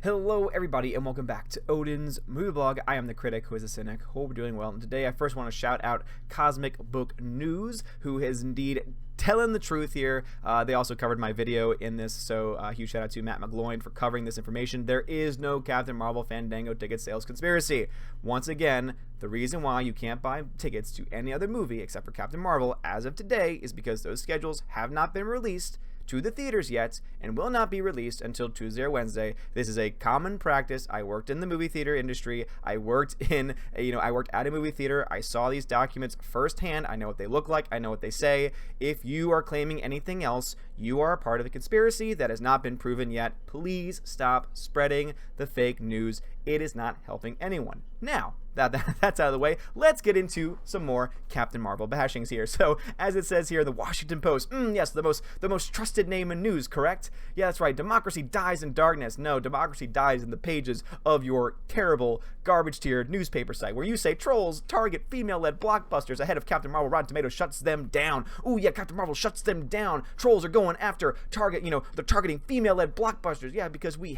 Hello everybody and welcome back to Odin's Movie Blog. I am the critic who is a cynic. Hope we're doing well. And today I first want to shout out Cosmic Book News, who is indeed telling the truth here. They also covered my video in this, so huge shout out to Matt McGloin for covering this information. There is no Captain Marvel Fandango ticket sales conspiracy. Once again, the reason why you can't buy tickets to any other movie except for Captain Marvel as of today is because those schedules have not been released to the theaters yet and will not be released until Tuesday or Wednesday. This is a common practice. I worked in the movie theater industry. I worked at a movie theater. I saw these documents firsthand. I know what they look like. I know what they say. If you are claiming anything else, you are a part of a conspiracy that has not been proven yet. Please stop spreading the fake news. It is not helping anyone. Now, that's out of the way, let's get into some more Captain Marvel bashings here. So, as it says here, the Washington Post, yes, the most trusted name in news, correct? Yeah, that's right, democracy dies in darkness. No, democracy dies in the pages of your terrible, garbage-tiered newspaper site, where you say, trolls target female-led blockbusters ahead of Captain Marvel. Rotten Tomatoes shuts them down. Ooh, yeah, Captain Marvel shuts them down. Trolls are going after they're targeting female-led blockbusters. Yeah, because we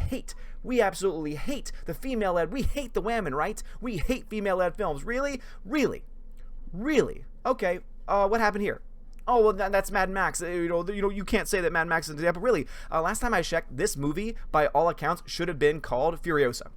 absolutely hate the female-led, we hate the women, right? We hate female-led films. Really? Okay, what happened here? Oh, well, that's Mad Max. You can't say that Mad Max is an example. Really, last time I checked, this movie, by all accounts, should have been called Furiosa,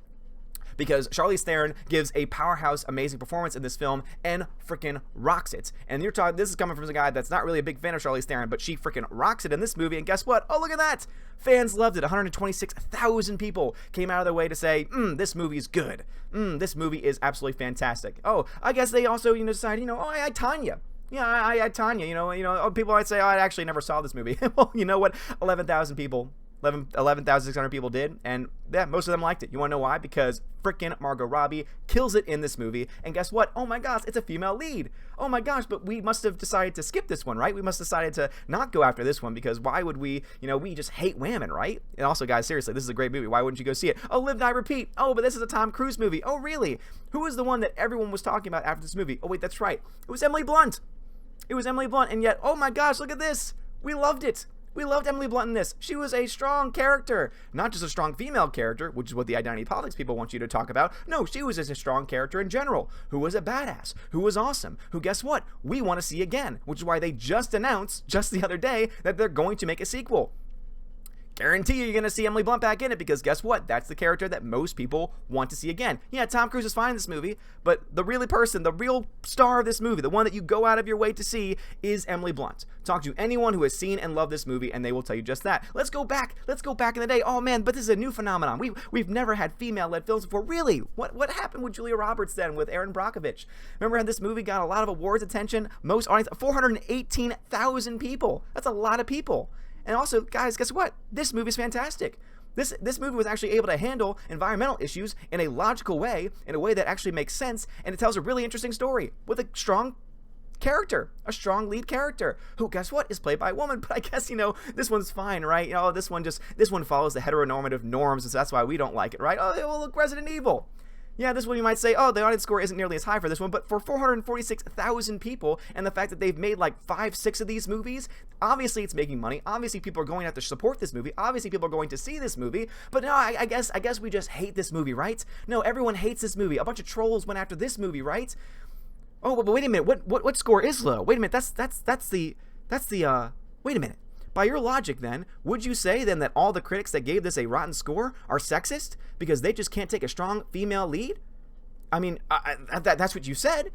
because Charlize Theron gives a powerhouse, amazing performance in this film and freaking rocks it. And this is coming from a guy that's not really a big fan of Charlize Theron, but she freaking rocks it in this movie. And guess what? Oh, look at that! Fans loved it. 126,000 people came out of their way to say, this movie is good. This movie is absolutely fantastic. Oh, I guess they also, decided, I Tanya. Yeah, I Tanya, people might say, I actually never saw this movie. Well, you know what? 11,600 people did, and yeah, most of them liked it. You want to know why? Because frickin' Margot Robbie kills it in this movie, and guess what? Oh my gosh, it's a female lead. Oh my gosh, but we must have decided to skip this one, right? We must have decided to not go after this one, because why would we, we just hate women, right? And also, guys, seriously, this is a great movie. Why wouldn't you go see it? Oh, Live, Die, Repeat. Oh, but this is a Tom Cruise movie. Oh, really? Who was the one that everyone was talking about after this movie? Oh, wait, that's right. It was Emily Blunt. It was Emily Blunt, and yet, oh my gosh, look at this. We loved it. We loved Emily Blunt in this. She was a strong character. Not just a strong female character, which is what the identity politics people want you to talk about. No, she was just a strong character in general, who was a badass, who was awesome, who, guess what? We want to see again, which is why they just announced, just the other day, that they're going to make a sequel. Guarantee you're going to see Emily Blunt back in it, because guess what? That's the character that most people want to see again. Yeah, Tom Cruise is fine in this movie, but the real star of this movie, the one that you go out of your way to see, is Emily Blunt. Talk to anyone who has seen and loved this movie, and they will tell you just that. Let's go back in the day. Oh man, but this is a new phenomenon. We've never had female-led films before. Really? What happened with Julia Roberts then, with Erin Brockovich? Remember how this movie got a lot of awards attention? Most audience, 418,000 people. That's a lot of people. And also, guys, guess what? This movie is fantastic. This movie was actually able to handle environmental issues in a logical way, in a way that actually makes sense, and it tells a really interesting story with a strong character, a strong lead character, who, guess what, is played by a woman. But I guess, this one's fine, right? This one follows the heteronormative norms, and so that's why we don't like it, right? Oh, well, look, Resident Evil. Yeah, this one you might say, oh, the audience score isn't nearly as high for this one, but for 446,000 people, and the fact that they've made like 5-6 of these movies, obviously it's making money. Obviously people are going to have to support this movie. Obviously people are going to see this movie. But no, I guess we just hate this movie, right? No, everyone hates this movie. A bunch of trolls went after this movie, right? Oh, but wait a minute. What score is low? Wait a minute. That's the wait a minute. By your logic, then, would you say then that all the critics that gave this a rotten score are sexist because they just can't take a strong female lead? I mean, that's what you said.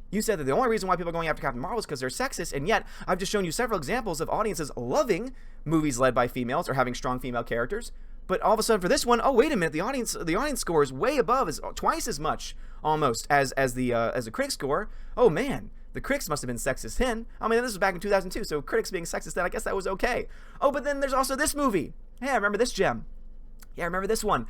You said that the only reason why people are going after Captain Marvel is because they're sexist, and yet I've just shown you several examples of audiences loving movies led by females or having strong female characters. But all of a sudden for this one, oh wait a minute, the audience score is way above, is twice as much almost as the critic score. Oh man. The critics must have been sexist then. I mean, this was back in 2002, so critics being sexist then, I guess that was okay. Oh, but then there's also this movie. Hey, I remember this gem. Yeah, I remember this one.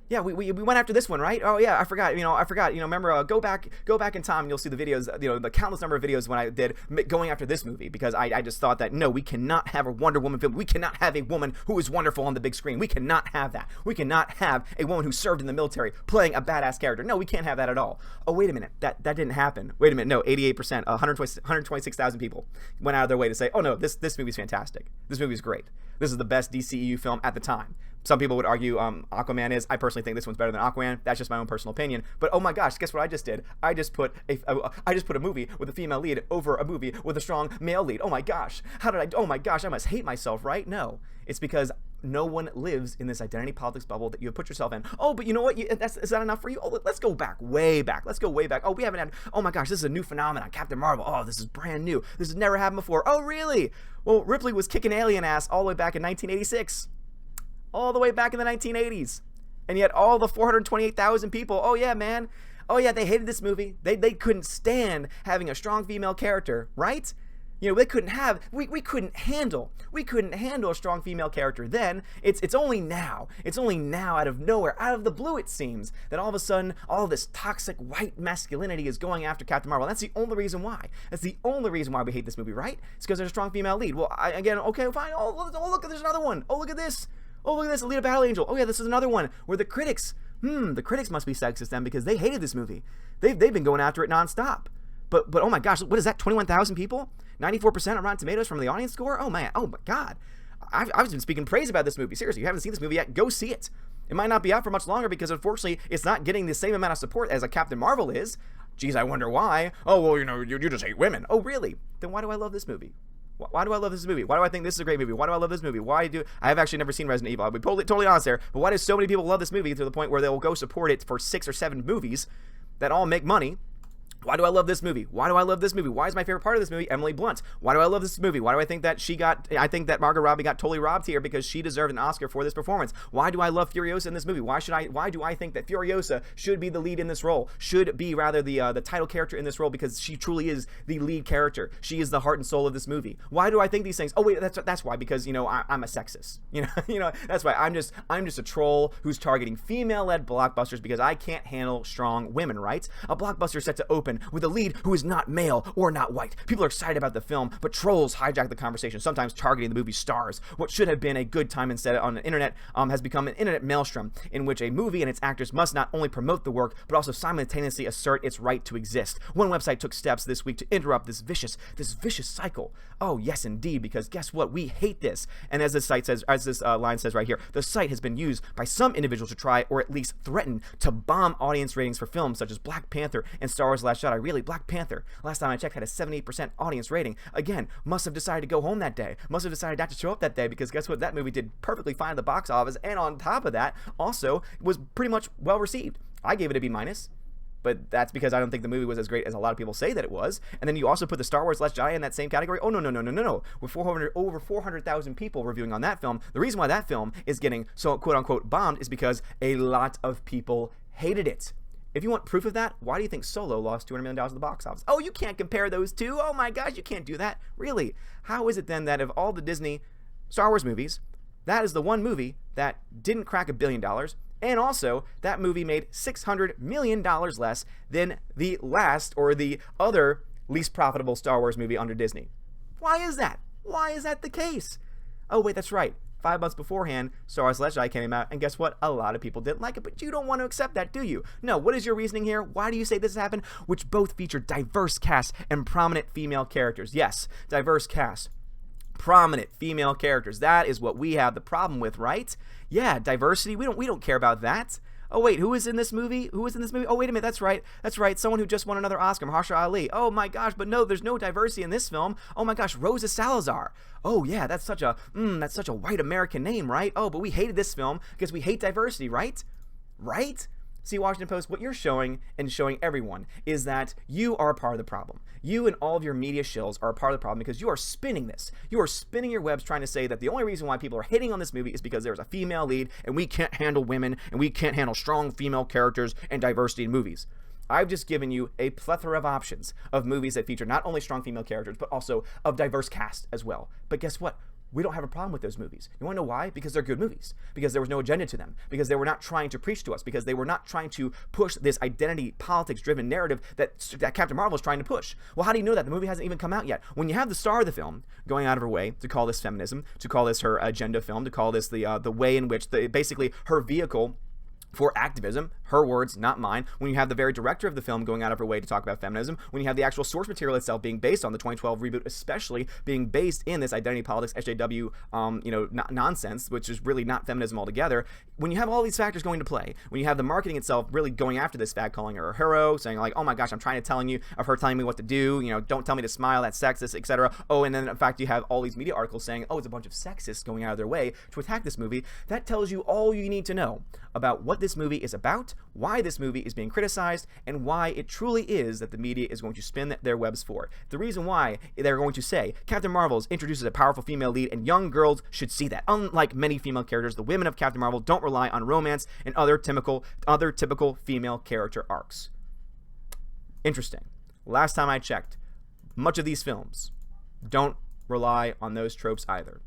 Yeah, we went after this one, right? Oh yeah, I forgot. Remember, go back in time, and you'll see the videos. The countless number of videos when I did going after this movie, because I just thought that no, we cannot have a Wonder Woman film. We cannot have a woman who is wonderful on the big screen. We cannot have that. We cannot have a woman who served in the military playing a badass character. No, we can't have that at all. Oh wait a minute, that didn't happen. Wait a minute, no, 88%, 126,000 people went out of their way to say, oh no, this movie's fantastic. This movie's great. this is the best DCEU film at the time. Some people would argue Aquaman is. I personally think this one's better than Aquaman. That's just my own personal opinion. But oh my gosh, guess what I just did? I just put a movie with a female lead over a movie with a strong male lead. Oh my gosh, how did I? Oh my gosh, I must hate myself, right? No, it's because no one lives in this identity politics bubble that you have put yourself in. Oh, but you know what? Is that enough for you? Oh, let's go back, way back. Let's go way back. Oh, we haven't had. Oh my gosh, this is a new phenomenon. Captain Marvel. Oh, this is brand new. This has never happened before. Oh, really? Well, Ripley was kicking alien ass all the way back in 1986. All the way back in the 1980s. And yet all the 428,000 people, oh yeah, man. Oh yeah, they hated this movie. They couldn't stand having a strong female character, right? You know, they couldn't have, we couldn't handle a strong female character then. It's only now out of nowhere, out of the blue it seems, that all of a sudden, all this toxic white masculinity is going after Captain Marvel. And that's the only reason why. That's the only reason why we hate this movie, right? It's because there's a strong female lead. Well, okay, fine. Oh, look, there's another one. Oh, look at this. Oh, look at this, Alita Battle Angel. Oh yeah, this is another one where the critics must be sexist then because they hated this movie. They've been going after it nonstop. But oh my gosh, what is that, 21,000 people? 94% on Rotten Tomatoes from the audience score? Oh my God. I've been speaking praise about this movie. Seriously, you haven't seen this movie yet, go see it. It might not be out for much longer because unfortunately it's not getting the same amount of support as a Captain Marvel is. Geez, I wonder why. Oh, well, you know, you just hate women. Oh, really? Then why do I love this movie? Why do I love this movie? Why do I think this is a great movie? Why do I love this movie? I have actually never seen Resident Evil. I'll be totally honest there. But why do so many people love this movie to the point where they will go support it for 6 or 7 movies that all make money? Why do I love this movie? Why do I love this movie? Why is my favorite part of this movie Emily Blunt? Why do I love this movie? Why do I think that I think that Margot Robbie got totally robbed here because she deserved an Oscar for this performance? Why do I love Furiosa in this movie? Why do I think that Furiosa should be the lead in this role? Should be rather the title character in this role because she truly is the lead character. She is the heart and soul of this movie. Why do I think these things? Oh wait, that's why, because you know I'm a sexist. You know that's why I'm just a troll who's targeting female-led blockbusters because I can't handle strong women, right? A blockbuster set to open with a lead who is not male or not white. People are excited about the film, but trolls hijack the conversation, sometimes targeting the movie's stars. What should have been a good time instead on the internet has become an internet maelstrom in which a movie and its actors must not only promote the work, but also simultaneously assert its right to exist. One website took steps this week to interrupt this vicious cycle. Oh, yes, indeed, because guess what? We hate this. And as this line says right here, the site has been used by some individuals to try or at least threaten to bomb audience ratings for films such as Black Panther and Star Wars: Last Jedi. Really, Black Panther, last time I checked, had a 78% audience rating. Again, must have decided to go home that day. Must have decided not to show up that day because guess what? That movie did perfectly fine at the box office, and on top of that, also was pretty much well received. I gave it a B-, but that's because I don't think the movie was as great as a lot of people say that it was. And then you also put the Star Wars: Last Jedi in that same category. Oh, no. With over 400,000 people reviewing on that film, the reason why that film is getting so quote-unquote bombed is because a lot of people hated it. If you want proof of that, why do you think Solo lost $200 million at the box office? Oh, you can't compare those two. Oh my gosh, you can't do that. Really? How is it then that of all the Disney Star Wars movies, that is the one movie that didn't crack $1 billion, and also that movie made $600 million less than the last or the other least profitable Star Wars movie under Disney? Why is that? Why is that the case? Oh wait, that's right. 5 months beforehand, Star Wars: Last Jedi came out, and guess what? A lot of people didn't like it, but you don't want to accept that, do you? No, what is your reasoning here? Why do you say this happened? Which both feature diverse casts and prominent female characters. Yes, diverse cast, prominent female characters. That is what we have the problem with, right? Yeah, diversity. We don't care about that. Oh wait, who is in this movie? Oh wait a minute, that's right, someone who just won another Oscar, Mahershala Ali. Oh my gosh, but no, there's no diversity in this film. Oh my gosh, Rosa Salazar. Oh yeah, that's such a white American name, right? Oh, but we hated this film because we hate diversity, right? Right? See, Washington Post, what you're showing and showing everyone is that you are a part of the problem. You and all of your media shills are a part of the problem because you are spinning this. You are spinning your webs trying to say that the only reason why people are hating on this movie is because there's a female lead and we can't handle women and we can't handle strong female characters and diversity in movies. I've just given you a plethora of options of movies that feature not only strong female characters, but also of diverse cast as well. But guess what? We don't have a problem with those movies. You want to know why? Because they're good movies. Because there was no agenda to them. Because they were not trying to preach to us. Because they were not trying to push this identity politics-driven narrative that Captain Marvel is trying to push. Well, how do you know that? The movie hasn't even come out yet. When you have the star of the film going out of her way to call this feminism, to call this her agenda film, to call this the way in which basically her vehicle for activism, her words, not mine, when you have the very director of the film going out of her way to talk about feminism, when you have the actual source material itself being based on the 2012 reboot, especially being based in this identity politics, SJW, nonsense, which is really not feminism altogether. When you have all these factors going to play, when you have the marketing itself really going after this fag, calling her a hero, saying like, oh my gosh, I'm trying to telling you of her telling me what to do, don't tell me to smile, that's sexist, etc. Oh, and then in fact you have all these media articles saying, oh, it's a bunch of sexists going out of their way to attack this movie. That tells you all you need to know about what this movie is about, why this movie is being criticized, and why it truly is that the media is going to spin their webs for. The reason why they're going to say Captain Marvel introduces a powerful female lead and young girls should see that. Unlike many female characters, the women of Captain Marvel don't rely on romance and other typical female character arcs. Interesting. Last time I checked, much of these films don't rely on those tropes either.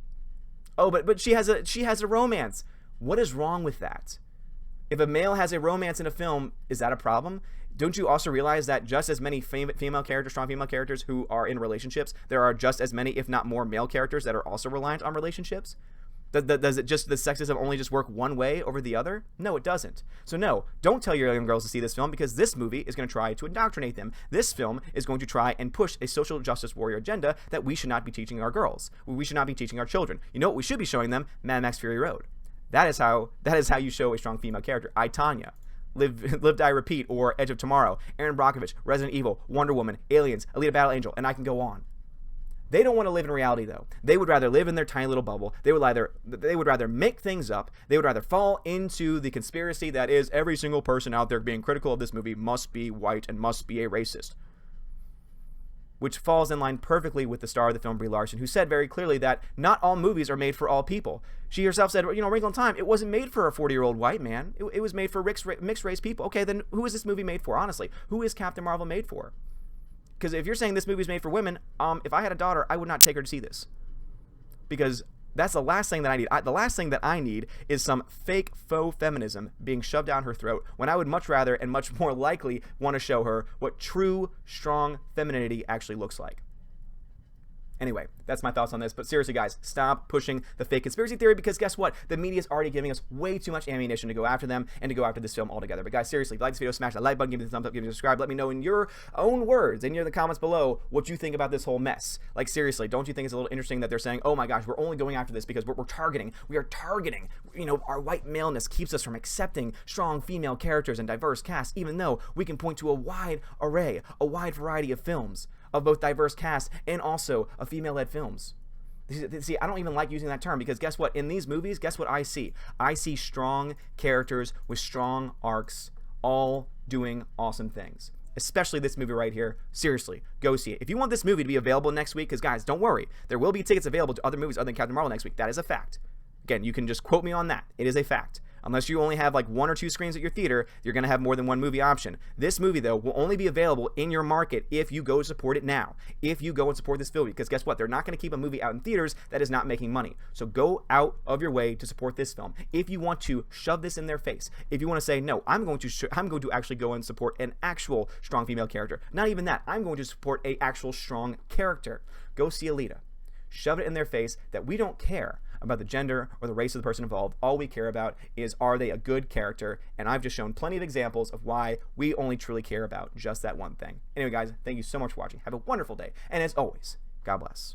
Oh, but she has a romance. What is wrong with that? If a male has a romance in a film, is that a problem? Don't you also realize that just as many female characters, strong female characters who are in relationships, there are just as many, if not more, male characters that are also reliant on relationships? Does it just, the sexism only just work one way over the other? No, it doesn't. So no, don't tell your young girls to see this film, because this movie is going to try to indoctrinate them. This film is going to try and push a social justice warrior agenda that we should not be teaching our girls. We should not be teaching our children. You know what we should be showing them? Mad Max Fury Road. That is how you show a strong female character. I, Tanya. Live, Die, Repeat, or Edge of Tomorrow, Aaron Brockovich, Resident Evil, Wonder Woman, Aliens, Alita Battle Angel, and I can go on. They don't want to live in reality, though. They would rather live in their tiny little bubble. They would rather make things up. They would rather fall into the conspiracy that is every single person out there being critical of this movie must be white and must be a racist. Which falls in line perfectly with the star of the film, Brie Larson, who said very clearly that not all movies are made for all people. She herself said, Wrinkle in Time, it wasn't made for a 40-year-old white man. It was made for mixed race people. Okay, then who is this movie made for, honestly? Who is Captain Marvel made for? Because if you're saying this movie is made for women, if I had a daughter, I would not take her to see this. Because that's the last thing that I need. The last thing that I need is some fake faux feminism being shoved down her throat, when I would much rather and much more likely want to show her what true, strong femininity actually looks like. Anyway, that's my thoughts on this. But seriously, guys, stop pushing the fake conspiracy theory, because guess what? The media is already giving us way too much ammunition to go after them and to go after this film altogether. But guys, seriously, if you like this video, smash that like button, give me the thumbs up, give me a subscribe. Let me know in your own words, in the comments below, what you think about this whole mess. Like, seriously, don't you think it's a little interesting that they're saying, oh my gosh, we're only going after this because we are targeting, our white maleness keeps us from accepting strong female characters and diverse casts, even though we can point to a wide array, a wide variety of films of both diverse casts and also of female-led films. See, I don't even like using that term, because guess what? In these movies, guess what I see? I see strong characters with strong arcs, all doing awesome things. Especially this movie right here. Seriously, go see it. If you want this movie to be available next week, because guys, don't worry, there will be tickets available to other movies other than Captain Marvel next week. That is a fact. Again, you can just quote me on that. It is a fact. Unless you only have like 1 or 2 screens at your theater, you're going to have more than one movie option. This movie, though, will only be available in your market if you go support it now. If you go and support this film, because guess what? They're not going to keep a movie out in theaters that is not making money. So go out of your way to support this film. If you want to shove this in their face, if you want to say, no, I'm going to actually go and support an actual strong female character. Not even that. I'm going to support an actual strong character. Go see Alita. Shove it in their face that we don't care about the gender or the race of the person involved. All we care about is, are they a good character? And I've just shown plenty of examples of why we only truly care about just that one thing. Anyway, guys, thank you so much for watching. Have a wonderful day. And as always, God bless.